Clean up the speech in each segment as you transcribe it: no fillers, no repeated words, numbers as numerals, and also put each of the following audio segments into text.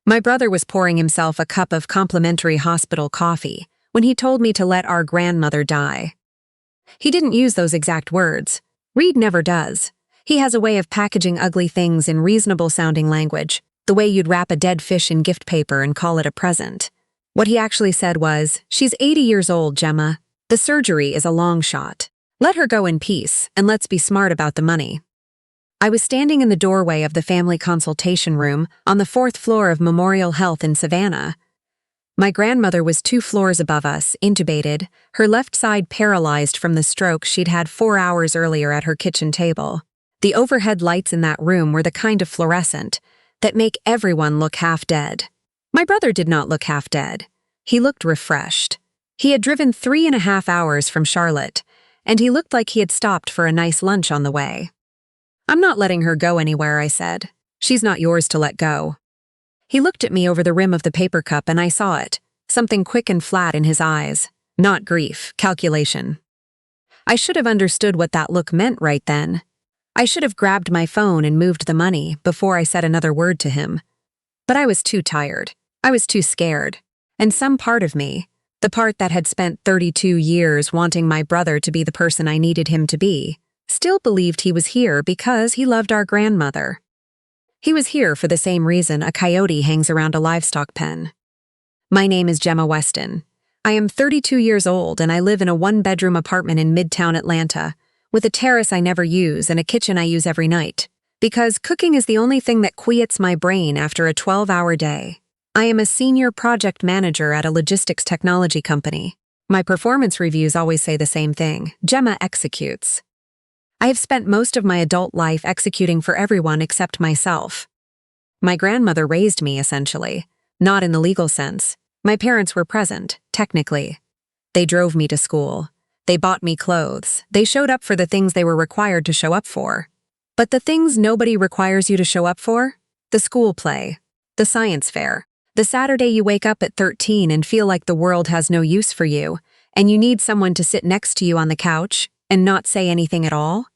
My brother was pouring himself a cup of complimentary hospital coffee when he told me to let our grandmother die. He didn't use those exact words. Reed never does. He has a way of packaging ugly things in reasonable-sounding language, the way you'd wrap a dead fish in gift paper and call it a present. What he actually said was, "She's 80 years old, Gemma. The surgery is a long shot. Let her go in peace, and let's be smart about the money." I was standing in the doorway of the family consultation room on the 4th floor of Memorial Health in Savannah. My grandmother was 2 floors above us, intubated, her left side paralyzed from the stroke she'd had 4 hours earlier at her kitchen table. The overhead lights in that room were the kind of fluorescent that make everyone look half dead. My brother did not look half dead. He looked refreshed. He had driven 3.5 hours from Charlotte, and he looked like he had stopped for a nice lunch on the way. "I'm not letting her go anywhere," I said. "She's not yours to let go." He looked at me over the rim of the paper cup and I saw it, something quick and flat in his eyes. Not grief, calculation. I should have understood what that look meant right then. I should have grabbed my phone and moved the money before I said another word to him. But I was too tired. I was too scared. And some part of me, the part that had spent 32 years wanting my brother to be the person I needed him to be, still believed he was here because he loved our grandmother. He was here for the same reason a coyote hangs around a livestock pen. My name is Gemma Weston. I am 32 years old and I live in a 1-bedroom apartment in Midtown Atlanta, with a terrace I never use and a kitchen I use every night, because cooking is the only thing that quiets my brain after a 12-hour day. I am a senior project manager at a logistics technology company. My performance reviews always say the same thing: Gemma executes. I have spent most of my adult life executing for everyone except myself. My grandmother raised me, essentially. Not in the legal sense. My parents were present, technically. They drove me to school. They bought me clothes. They showed up for the things they were required to show up for. But the things nobody requires you to show up for? The school play. The science fair. The Saturday you wake up at 13 and feel like the world has no use for you, and you need someone to sit next to you on the couch and not say anything at all?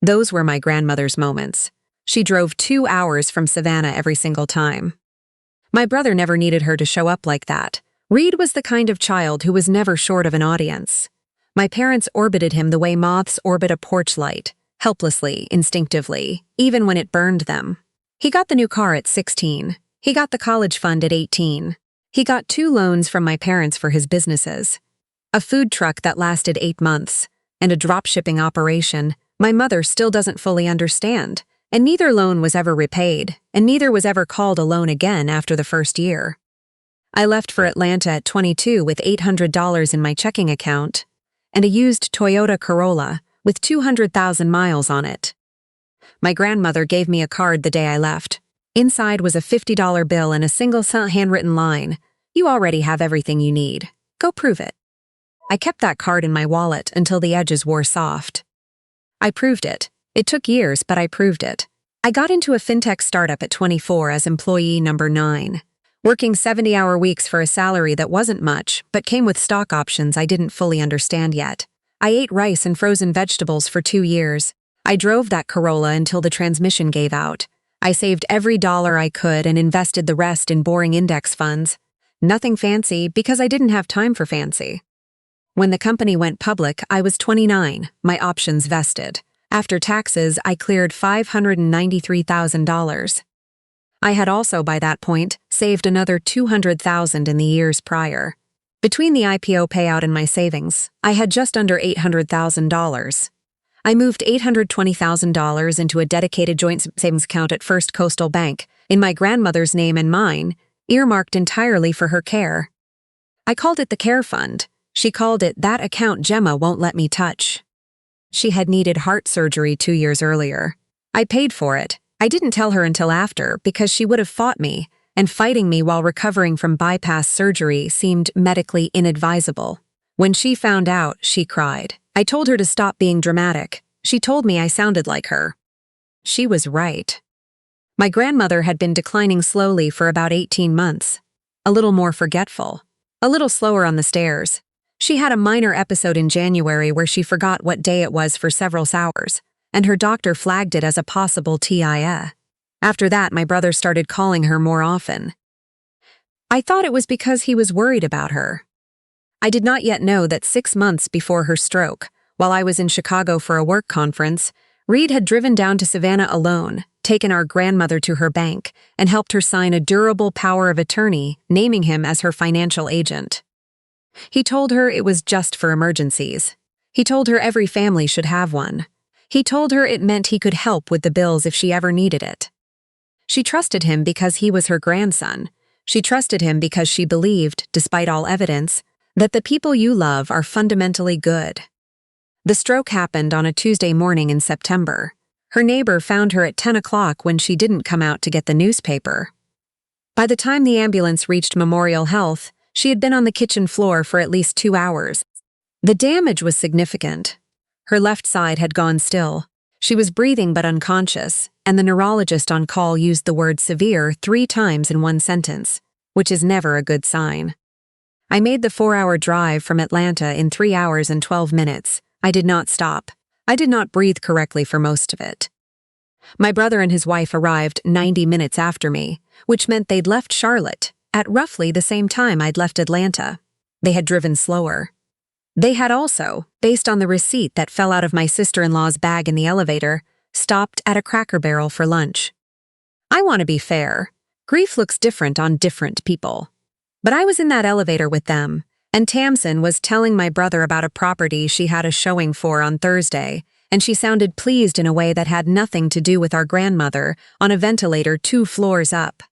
Those were my grandmother's moments. She drove 2 hours from Savannah every single time. My brother never needed her to show up like that. Reed was the kind of child who was never short of an audience. My parents orbited him the way moths orbit a porch light, helplessly, instinctively, even when it burned them. He got the new car at 16. He got the college fund at 18. He got 2 loans from my parents for his businesses. A food truck that lasted 8 months, and a drop-shipping operation my mother still doesn't fully understand, and neither loan was ever repaid, and neither was ever called a loan again after the first year. I left for Atlanta at 22 with $800 in my checking account, and a used Toyota Corolla with 200,000 miles on it. My grandmother gave me a card the day I left. Inside was a $50 bill and a single handwritten line: "You already have everything you need. Go prove it." I kept that card in my wallet until the edges wore soft. I proved it. It took years, but I proved it. I got into a fintech startup at 24 as employee number 9, working 70-hour weeks for a salary that wasn't much, but came with stock options I didn't fully understand yet. I ate rice and frozen vegetables for 2 years. I drove that Corolla until the transmission gave out. I saved every dollar I could and invested the rest in boring index funds. Nothing fancy because I didn't have time for fancy. When the company went public, I was 29, my options vested. After taxes, I cleared $593,000. I had also, by that point, saved another $200,000 in the years prior. Between the IPO payout and my savings, I had just under $800,000. I moved $820,000 into a dedicated joint savings account at First Coastal Bank, in my grandmother's name and mine, earmarked entirely for her care. I called it the Care Fund. She called it that account Gemma won't let me touch. She had needed heart surgery 2 years earlier. I paid for it. I didn't tell her until after because she would have fought me, and fighting me while recovering from bypass surgery seemed medically inadvisable. When she found out, she cried. I told her to stop being dramatic. She told me I sounded like her. She was right. My grandmother had been declining slowly for about 18 months. A little more forgetful. A little slower on the stairs. She had a minor episode in January where she forgot what day it was for several hours, and her doctor flagged it as a possible TIA. After that, my brother started calling her more often. I thought it was because he was worried about her. I did not yet know that 6 months before her stroke, while I was in Chicago for a work conference, Reed had driven down to Savannah alone, taken our grandmother to her bank, and helped her sign a durable power of attorney, naming him as her financial agent. He told her it was just for emergencies. He told her every family should have one. He told her it meant he could help with the bills if she ever needed it. She trusted him because he was her grandson. She trusted him because she believed, despite all evidence, that the people you love are fundamentally good. The stroke happened on a Tuesday morning in September. Her neighbor found her at 10 o'clock when she didn't come out to get the newspaper. By the time the ambulance reached Memorial Health, she had been on the kitchen floor for at least 2 hours. The damage was significant. Her left side had gone still. She was breathing but unconscious, and the neurologist on call used the word severe 3 times in one sentence, which is never a good sign. I made the 4-hour drive from Atlanta in 3 hours and 12 minutes. I did not stop. I did not breathe correctly for most of it. My brother and his wife arrived 90 minutes after me, which meant they'd left Charlotte at roughly the same time I'd left Atlanta. They had driven slower. They had also, based on the receipt that fell out of my sister-in-law's bag in the elevator, stopped at a Cracker Barrel for lunch. I want to be fair. Grief looks different on different people. But I was in that elevator with them, and Tamsin was telling my brother about a property she had a showing for on Thursday, and she sounded pleased in a way that had nothing to do with our grandmother on a ventilator 2 floors up.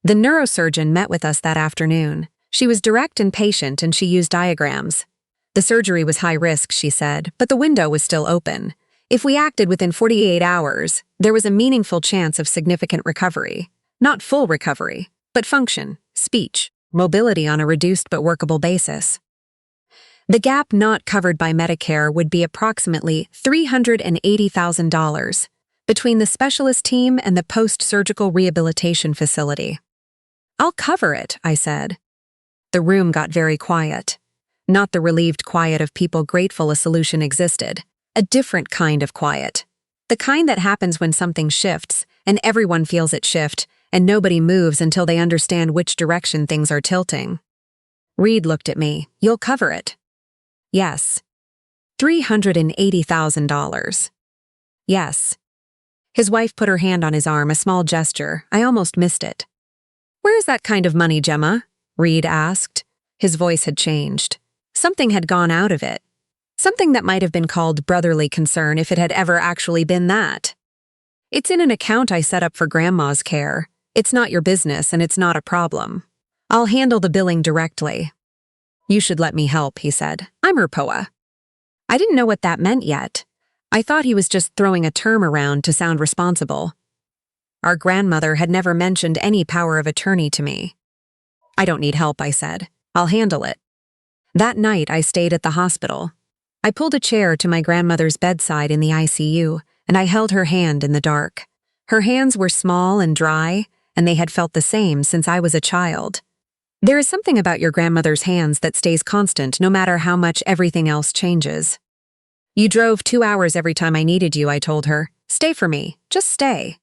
The neurosurgeon met with us that afternoon. She was direct and patient, and she used diagrams. The surgery was high risk, she said, but the window was still open. If we acted within 48 hours, there was a meaningful chance of significant recovery. Not full recovery, but function, speech, mobility on a reduced but workable basis. The gap not covered by Medicare would be approximately $380,000 between the specialist team and the post-surgical rehabilitation facility. I'll cover it, I said. The room got very quiet. Not the relieved quiet of people grateful a solution existed. A different kind of quiet. The kind that happens when something shifts, and everyone feels it shift, and nobody moves until they understand which direction things are tilting. Reed looked at me. You'll cover it. Yes. $380,000. Yes. His wife put her hand on his arm, a small gesture. I almost missed it. Where's that kind of money, Gemma? Reed asked. His voice had changed. Something had gone out of it. Something that might have been called brotherly concern if it had ever actually been that. It's in an account I set up for Grandma's care. It's not your business and it's not a problem. I'll handle the billing directly. You should let me help, he said. I'm her POA. I didn't know what that meant yet. I thought he was just throwing a term around to sound responsible. Our grandmother had never mentioned any power of attorney to me. I don't need help, I said. I'll handle it. That night I stayed at the hospital. I pulled a chair to my grandmother's bedside in the ICU, and I held her hand in the dark. Her hands were small and dry, and they had felt the same since I was a child. There is something about your grandmother's hands that stays constant no matter how much everything else changes. You drove 2 hours every time I needed you, I told her. Stay for me. Just stay.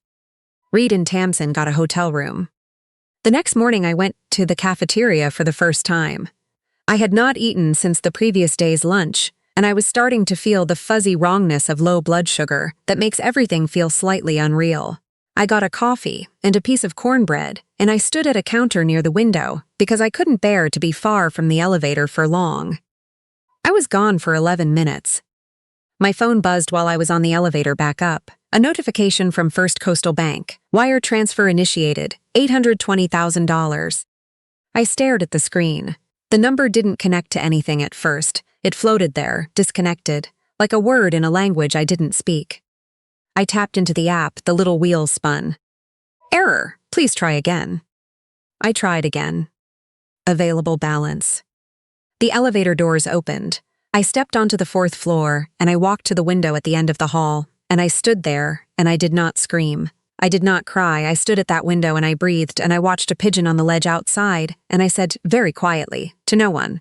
Reed and Tamsin got a hotel room. The next morning I went to the cafeteria for the first time. I had not eaten since the previous day's lunch, and I was starting to feel the fuzzy wrongness of low blood sugar that makes everything feel slightly unreal. I got a coffee and a piece of cornbread, and I stood at a counter near the window because I couldn't bear to be far from the elevator for long. I was gone for 11 minutes. My phone buzzed while I was on the elevator back up. A notification from First Coastal Bank. Wire transfer initiated. $820,000. I stared at the screen. The number didn't connect to anything at first. It floated there, disconnected, like a word in a language I didn't speak. I tapped into the app, the little wheels spun. Error, please try again. I tried again. Available balance. The elevator doors opened. I stepped onto the 4th floor, and I walked to the window at the end of the hall, and I stood there, and I did not scream. I did not cry. I stood at that window, and I breathed, and I watched a pigeon on the ledge outside, and I said, very quietly, to no one,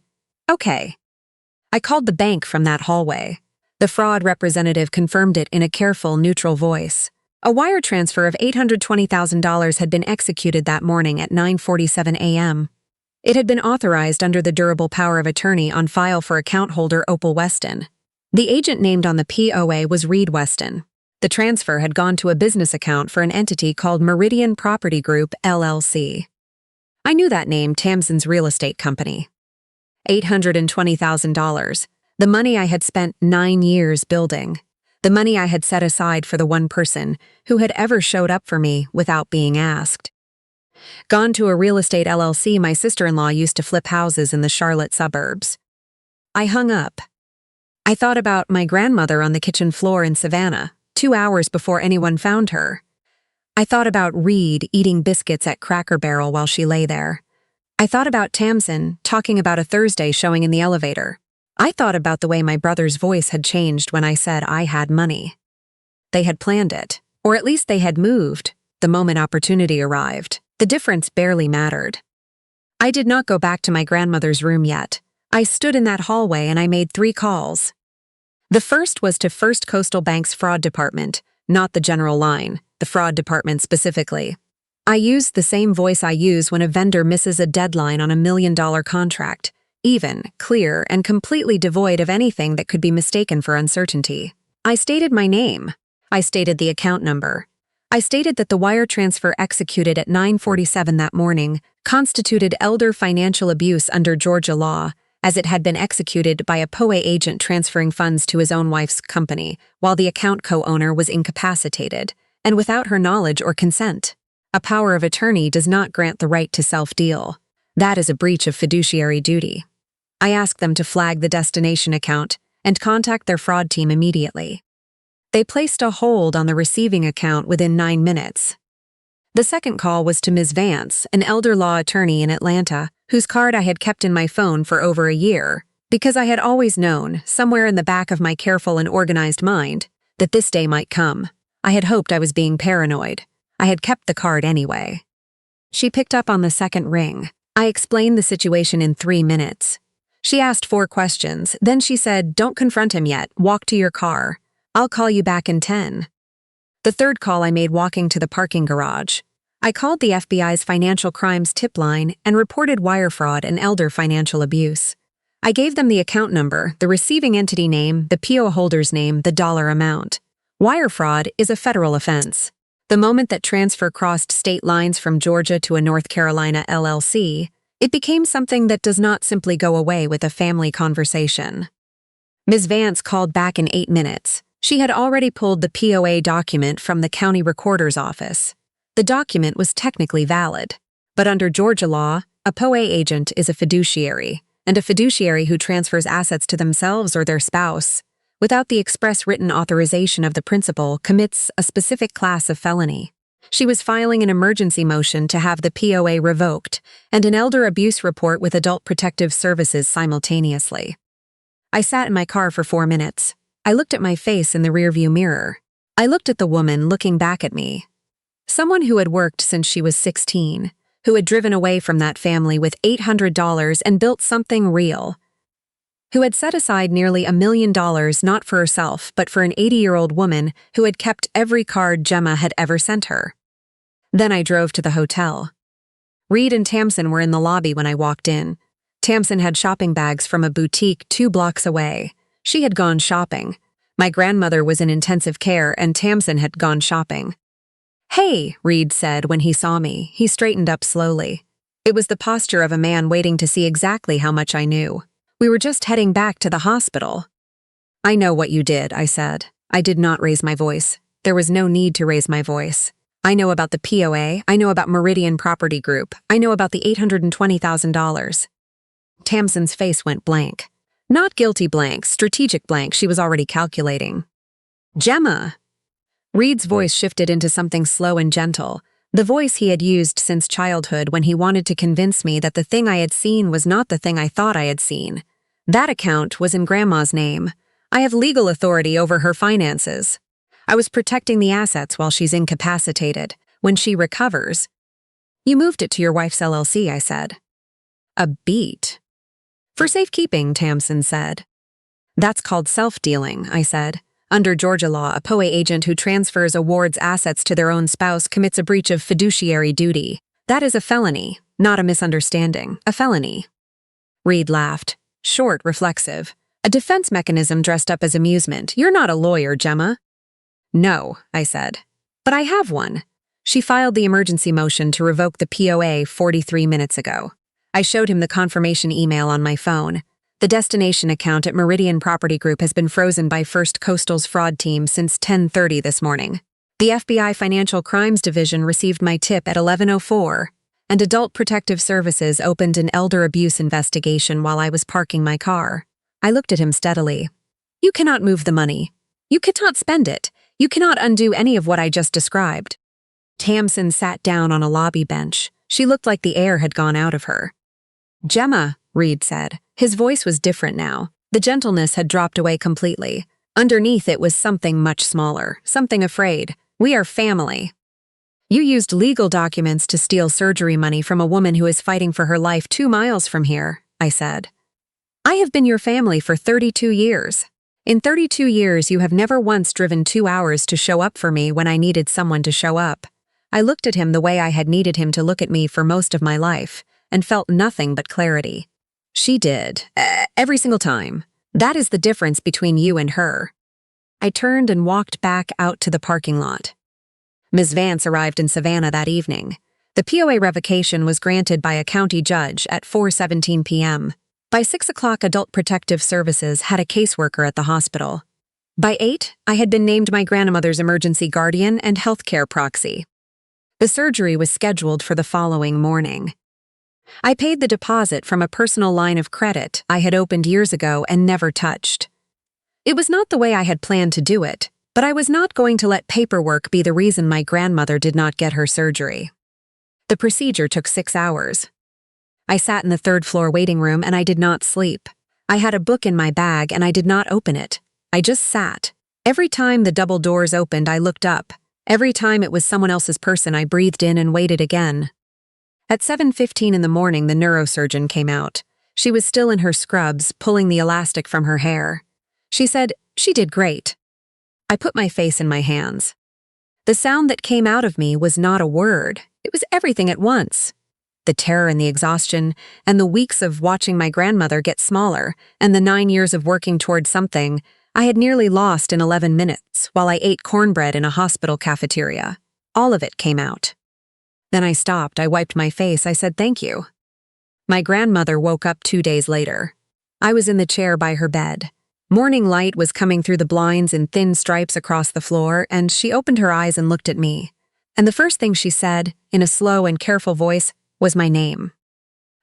okay. I called the bank from that hallway. The fraud representative confirmed it in a careful, neutral voice. A wire transfer of $820,000 had been executed that morning at 9:47 a.m. It had been authorized under the durable power of attorney on file for account holder Opal Weston. The agent named on the POA was Reed Weston. The transfer had gone to a business account for an entity called Meridian Property Group, LLC. I knew that name, Tamsin's real estate company. $820,000, the money I had spent 9 years building. The money I had set aside for the one person who had ever showed up for me without being asked. Gone to a real estate LLC, my sister-in-law used to flip houses in the Charlotte suburbs. I hung up. I thought about my grandmother on the kitchen floor in Savannah, 2 hours before anyone found her. I thought about Reed eating biscuits at Cracker Barrel while she lay there. I thought about Tamsin talking about a Thursday showing in the elevator. I thought about the way my brother's voice had changed when I said I had money. They had planned it, or at least they had moved, the moment opportunity arrived. The difference barely mattered. I did not go back to my grandmother's room yet. I stood in that hallway and I made 3 calls. The first was to First Coastal Bank's fraud department, not the general line, the fraud department specifically. I used the same voice I use when a vendor misses a deadline on a $1 million contract. Even, clear, and completely devoid of anything that could be mistaken for uncertainty. I stated my name. I stated the account number. I stated that the wire transfer executed at 9:47 that morning constituted elder financial abuse under Georgia law, as it had been executed by a POA agent transferring funds to his own wife's company, while the account co-owner was incapacitated, and without her knowledge or consent. A power of attorney does not grant the right to self-deal. That is a breach of fiduciary duty. I asked them to flag the destination account and contact their fraud team immediately. They placed a hold on the receiving account within 9 minutes. The second call was to Ms. Vance, an elder law attorney in Atlanta, whose card I had kept in my phone for over a year, because I had always known, somewhere in the back of my careful and organized mind, that this day might come. I had hoped I was being paranoid. I had kept the card anyway. She picked up on the second ring. I explained the situation in 3 minutes. She asked 4 questions, then she said, "Don't confront him yet, walk to your car. I'll call you back in 10. The third call I made walking to the parking garage. I called the FBI's financial crimes tip line and reported wire fraud and elder financial abuse. I gave them the account number, the receiving entity name, the PO holder's name, the dollar amount. Wire fraud is a federal offense. The moment that transfer crossed state lines from Georgia to a North Carolina LLC, it became something that does not simply go away with a family conversation. Ms. Vance called back in 8 minutes. She had already pulled the POA document from the county recorder's office. The document was technically valid, but under Georgia law, a POA agent is a fiduciary, and a fiduciary who transfers assets to themselves or their spouse, without the express written authorization of the principal, commits a specific class of felony. She was filing an emergency motion to have the POA revoked and an elder abuse report with Adult Protective Services simultaneously. I sat in my car for 4 minutes. I looked at my face in the rearview mirror. I looked at the woman looking back at me. Someone who had worked since she was 16, who had driven away from that family with $800 and built something real, who had set aside nearly $1 million not for herself but for an 80-year-old woman who had kept every card Gemma had ever sent her. Then I drove to the hotel. Reed and Tamsin were in the lobby when I walked in. Tamsin had shopping bags from a boutique 2 blocks away. She had gone shopping. My grandmother was in intensive care and Tamsin had gone shopping. "Hey," Reed said when he saw me. He straightened up slowly. It was the posture of a man waiting to see exactly how much I knew. "We were just heading back to the hospital." "I know what you did," I said. I did not raise my voice. There was no need to raise my voice. I know about the POA. I know about Meridian Property Group. I know about the $820,000. Tamsin's face went blank. Not guilty blank, strategic blank. She was already calculating. "Gemma!" Reed's voice shifted into something slow and gentle, the voice he had used since childhood when he wanted to convince me that the thing I had seen was not the thing I thought I had seen. That account was in Grandma's name. I have legal authority over her finances. I was protecting the assets while she's incapacitated. When she recovers... "You moved it to your wife's LLC," I said. "A beat." "For safekeeping," Tamsin said. "That's called self-dealing," I said. Under Georgia law, a POA agent who transfers a ward's assets to their own spouse commits a breach of fiduciary duty. That is a felony. not a misunderstanding, a felony. Reed laughed. Short, reflexive. A defense mechanism dressed up as amusement. You're not a lawyer, Gemma. No, I said. But I have one. She filed the emergency motion to revoke the POA 43 minutes ago. I showed him the confirmation email on my phone. The destination account at Meridian Property Group has been frozen by First Coastal's fraud team since 10:30 this morning. The FBI Financial Crimes Division received my tip at 11:04, and Adult Protective Services opened an elder abuse investigation while I was parking my car. I looked at him steadily. You cannot move the money. You cannot spend it. You cannot undo any of what I just described. Tamsin sat down on a lobby bench. She looked like the air had gone out of her. Gemma, Reed said. His voice was different now. The gentleness had dropped away completely. Underneath it was something much smaller, something afraid. We are family. You used legal documents to steal surgery money from a woman who is fighting for her life 2 miles from here, I said. I have been your family for 32 years. In 32 years, you have never once driven 2 hours to show up for me when I needed someone to show up. I looked at him the way I had needed him to look at me for most of my life, and felt nothing but clarity. She did, every single time. That is the difference between you and her. I turned and walked back out to the parking lot. Ms. Vance arrived in Savannah that evening. The POA revocation was granted by a county judge at 4:17 p.m. By 6 o'clock, Adult Protective Services had a caseworker at the hospital. By 8, I had been named my grandmother's emergency guardian and healthcare proxy. The surgery was scheduled for the following morning. I paid the deposit from a personal line of credit I had opened years ago and never touched. It was not the way I had planned to do it, but I was not going to let paperwork be the reason my grandmother did not get her surgery. The procedure took 6 hours. I sat in the 3rd floor waiting room and I did not sleep. I had a book in my bag and I did not open it. I just sat. Every time the double doors opened, I looked up. Every time it was someone else's person, I breathed in and waited again. At 7:15 in the morning, the neurosurgeon came out. She was still in her scrubs, pulling the elastic from her hair. She said, "She did great." I put my face in my hands. The sound that came out of me was not a word. It was everything at once. The terror and the exhaustion, and the weeks of watching my grandmother get smaller, and the 9 years of working toward something I had nearly lost in 11 minutes while I ate cornbread in a hospital cafeteria. All of it came out. Then I stopped, I wiped my face, I said thank you. My grandmother woke up 2 days later. I was in the chair by her bed. Morning light was coming through the blinds in thin stripes across the floor, and she opened her eyes and looked at me. And the first thing she said, in a slow and careful voice, was my name.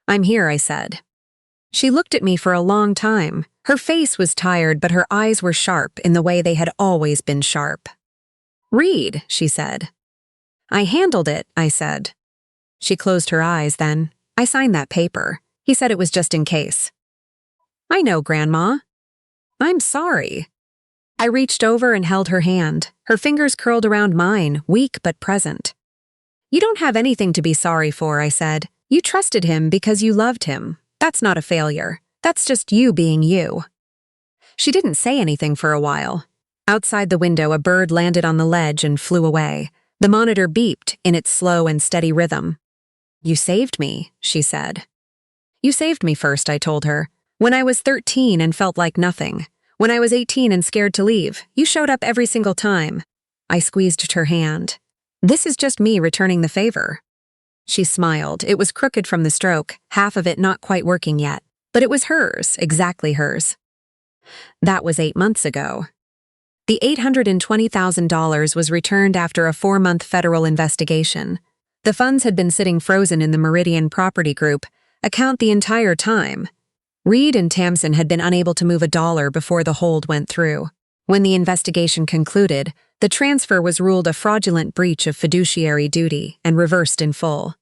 "I'm here," I said. She looked at me for a long time. Her face was tired, but her eyes were sharp in the way they had always been sharp. "Read," she said. "I handled it," I said. She closed her eyes then. "I signed that paper. He said it was just in case." "I know, Grandma." "I'm sorry." I reached over and held her hand. Her fingers curled around mine, weak but present. "You don't have anything to be sorry for," I said. "You trusted him because you loved him. That's not a failure. That's just you being you." She didn't say anything for a while. Outside the window, a bird landed on the ledge and flew away. The monitor beeped in its slow and steady rhythm. "You saved me," she said. "You saved me first," I told her. "When I was 13 and felt like nothing. When I was 18 and scared to leave, you showed up every single time." I squeezed her hand. "This is just me returning the favor." She smiled. It was crooked from the stroke, half of it not quite working yet. But it was hers, exactly hers. That was 8 months ago. The $820,000 was returned after a 4-month federal investigation. The funds had been sitting frozen in the Meridian Property Group account the entire time. Reed and Tamsin had been unable to move a dollar before the hold went through. When the investigation concluded, the transfer was ruled a fraudulent breach of fiduciary duty and reversed in full.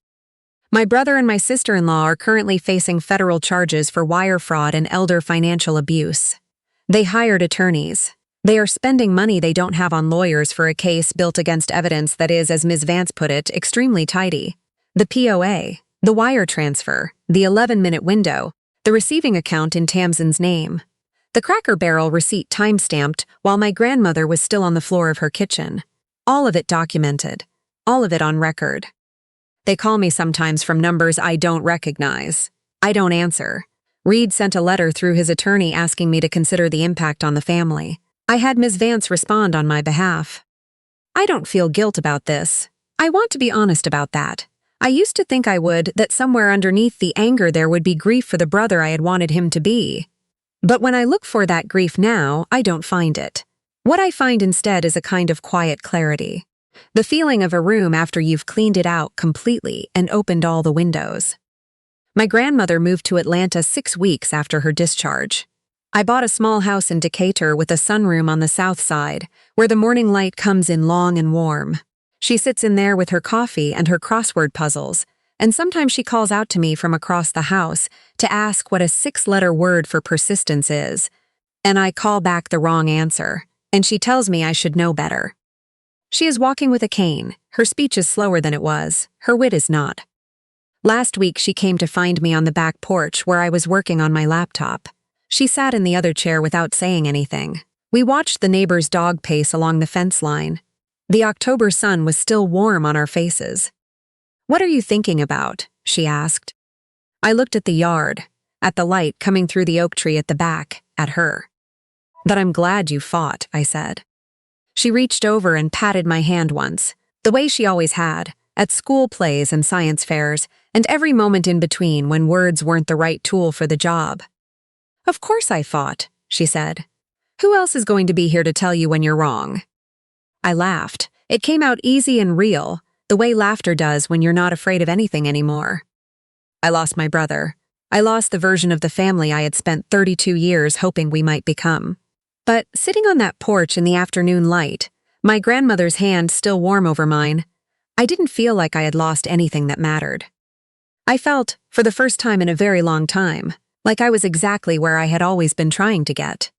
My brother and my sister-in-law are currently facing federal charges for wire fraud and elder financial abuse. They hired attorneys. They are spending money they don't have on lawyers for a case built against evidence that is, as Ms. Vance put it, extremely tidy. The POA, the wire transfer, the 11-minute window, the receiving account in Tamsin's name. The Cracker Barrel receipt time-stamped while my grandmother was still on the floor of her kitchen. All of it documented. All of it on record. They call me sometimes from numbers I don't recognize. I don't answer. Reed sent a letter through his attorney asking me to consider the impact on the family. I had Ms. Vance respond on my behalf. I don't feel guilt about this. I want to be honest about that. I used to think I would, that somewhere underneath the anger there would be grief for the brother I had wanted him to be. But when I look for that grief now, I don't find it. What I find instead is a kind of quiet clarity. The feeling of a room after you've cleaned it out completely and opened all the windows. My grandmother moved to Atlanta 6 weeks after her discharge. I bought a small house in Decatur with a sunroom on the south side, where the morning light comes in long and warm. She sits in there with her coffee and her crossword puzzles, and sometimes she calls out to me from across the house to ask what a 6-letter word for persistence is, and I call back the wrong answer, and she tells me I should know better. She is walking with a cane. Her speech is slower than it was. Her wit is not. Last week she came to find me on the back porch where I was working on my laptop. She sat in the other chair without saying anything. We watched the neighbor's dog pace along the fence line. The October sun was still warm on our faces. "What are you thinking about?" she asked. I looked at the yard, at the light coming through the oak tree at the back, at her. "That I'm glad you fought," I said. She reached over and patted my hand once, the way she always had, at school plays and science fairs, and every moment in between when words weren't the right tool for the job. "Of course I fought," she said. "Who else is going to be here to tell you when you're wrong?" I laughed. It came out easy and real, the way laughter does when you're not afraid of anything anymore. I lost my brother. I lost the version of the family I had spent 32 years hoping we might become. But sitting on that porch in the afternoon light, my grandmother's hand still warm over mine, I didn't feel like I had lost anything that mattered. I felt, for the first time in a very long time, like I was exactly where I had always been trying to get.